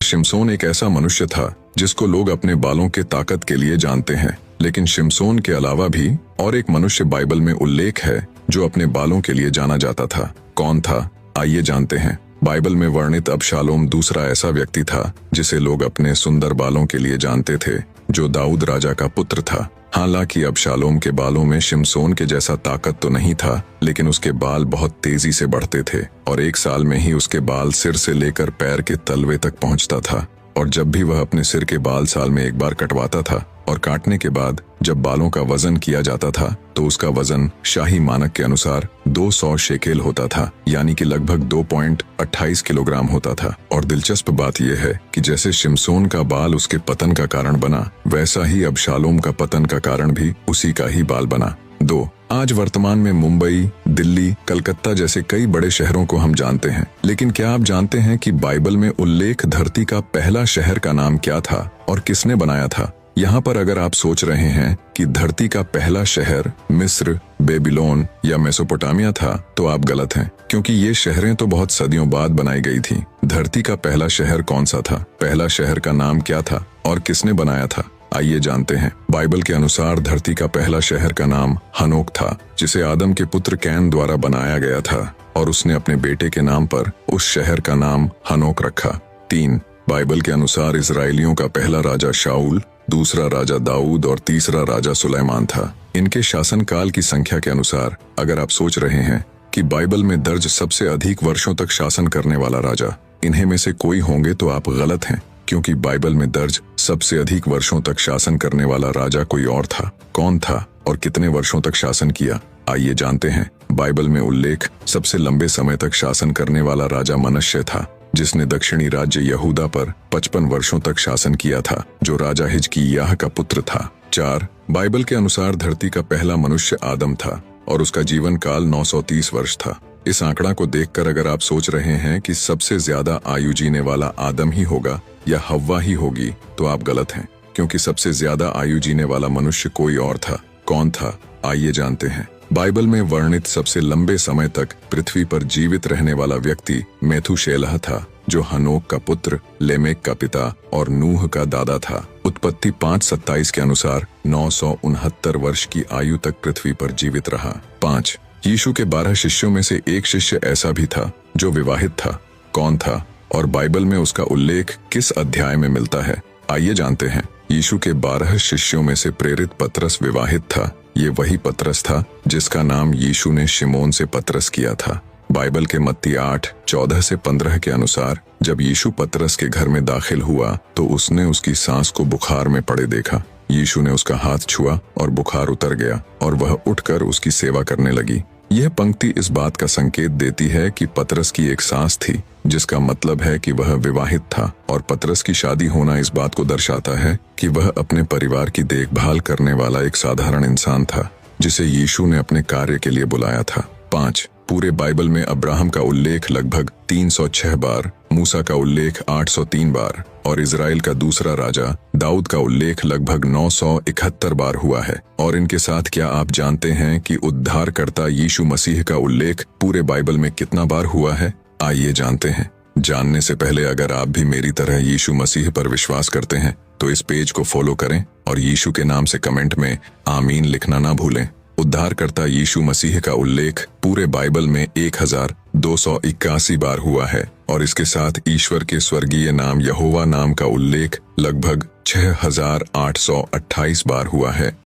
शिमशोन एक ऐसा मनुष्य था जिसको लोग अपने बालों के ताकत के लिए जानते हैं, लेकिन शिमशोन के अलावा भी और एक मनुष्य बाइबल में उल्लेख है जो अपने बालों के लिए जाना जाता था। कौन था, आइए जानते हैं। बाइबल में वर्णित अबशालोम दूसरा ऐसा व्यक्ति था जिसे लोग अपने सुंदर बालों के लिए जानते थे, जो दाऊद राजा का पुत्र था। हालांकि अबशालोम के बालों में शिमशोन के जैसा ताकत तो नहीं था, लेकिन उसके बाल बहुत तेजी से बढ़ते थे और एक साल में ही उसके बाल सिर से लेकर पैर के तलवे तक पहुंचता था। और जब भी वह अपने सिर के बाल साल में एक बार कटवाता था और काटने के बाद जब बालों का वजन किया जाता था तो उसका वजन शाही मानक के अनुसार 200 शेकेल होता था, यानी कि लगभग 2.28 किलोग्राम होता था। और दिलचस्प बात यह है कि जैसे शिमशोन का बाल उसके पतन का कारण बना, वैसा ही अबशालोम का पतन का कारण भी उसी का ही बाल बना। 2. आज वर्तमान में मुंबई, दिल्ली, कलकत्ता जैसे कई बड़े शहरों को हम जानते हैं, लेकिन क्या आप जानते हैं कि बाइबल में उल्लेख धरती का पहला शहर का नाम क्या था और किसने बनाया था? यहाँ पर अगर आप सोच रहे हैं कि धरती का पहला शहर मिस्र, बेबीलोन या मेसोपोटामिया था, तो आप गलत हैं, क्योंकि ये शहरें तो बहुत सदियों बाद बनाई गई थी। धरती का पहला शहर कौन सा था, पहला शहर का नाम क्या था और किसने बनाया था, आइए जानते हैं। बाइबल के अनुसार धरती का पहला शहर का नाम हनोक था, जिसे आदम के पुत्र कैन द्वारा बनाया गया था और उसने अपने बेटे के नाम पर उस शहर का नाम हनोक रखा। 3. बाइबल के अनुसार इजरायलियों का पहला राजा शाऊल, दूसरा राजा दाऊद और तीसरा राजा सुलेमान था। इनके शासनकाल की संख्या के अनुसार अगर आप सोच रहे हैं कि बाइबल में दर्ज सबसे अधिक वर्षों तक शासन करने वाला राजा इन्हीं में से कोई होंगे, तो आप गलत हैं, क्योंकि बाइबल में दर्ज सबसे अधिक वर्षों तक शासन करने वाला राजा कोई और था। कौन था और कितने वर्षों तक शासन किया, आइए जानते हैं। बाइबल में उल्लेख सबसे लंबे समय तक शासन करने वाला राजा मनश्शे था, जिसने दक्षिणी राज्य यहूदा पर 55 वर्षों तक शासन किया था, जो राजा हिजकिय्याह का पुत्र था। 4. बाइबल के अनुसार धरती का पहला मनुष्य आदम था और उसका जीवन काल 930 वर्ष था। इस आंकड़ा को देखकर अगर आप सोच रहे हैं कि सबसे ज्यादा आयु जीने वाला आदम ही होगा या हव्वा ही होगी, तो आप गलत हैं, क्योंकि सबसे ज्यादा आयु जीने वाला मनुष्य कोई और था। कौन था, आइए जानते हैं। बाइबल में वर्णित सबसे लंबे समय तक पृथ्वी पर जीवित रहने वाला व्यक्ति मेथुशेलह था, जो हनोक का पुत्र, लेमेक का पिता और नूह का दादा था। उत्पत्ति 5:27 के अनुसार 969 वर्ष की आयु तक पृथ्वी पर जीवित रहा। 5. यीशु के 12 शिष्यों में से एक शिष्य ऐसा भी था जो विवाहित था। कौन था और बाइबल में उसका उल्लेख किस अध्याय में मिलता है, आइए जानते हैं। यीशु के 12 शिष्यों में से प्रेरित पतरस विवाहित था। ये वही पतरस था जिसका नाम यीशु ने शिमोन से पतरस किया था। बाइबल के मत्ती 8:14-15 के अनुसार जब यीशु पतरस के घर में दाखिल हुआ तो उसने उसकी सांस को बुखार में पड़े देखा। यीशु ने उसका हाथ छुआ और बुखार उतर गया और वह उठकर उसकी सेवा करने लगी। यह पंक्ति इस बात का संकेत देती है कि पतरस की एक सास थी, जिसका मतलब है कि वह विवाहित था, और पतरस की शादी होना इस बात को दर्शाता है कि वह अपने परिवार की देखभाल करने वाला एक साधारण इंसान था जिसे यीशु ने अपने कार्य के लिए बुलाया था। 5. पूरे बाइबल में अब्राहम का उल्लेख लगभग 306 बार, मूसा का उल्लेख 803 बार और इजराइल का दूसरा राजा दाऊद का उल्लेख लगभग 971 बार हुआ है। और इनके साथ क्या आप जानते हैं कि उद्धारकर्ता यीशु मसीह का उल्लेख पूरे बाइबल में कितना बार हुआ है, आइए जानते हैं। जानने से पहले अगर आप भी मेरी तरह यीशु मसीह पर विश्वास करते हैं तो इस पेज को फॉलो करें और यीशु के नाम से कमेंट में आमीन लिखना ना भूलें। उद्धारकर्ता यीशु मसीह का उल्लेख पूरे बाइबल में 1281 बार हुआ है और इसके साथ ईश्वर के स्वर्गीय नाम यहोवा नाम का उल्लेख लगभग 6828 बार हुआ है।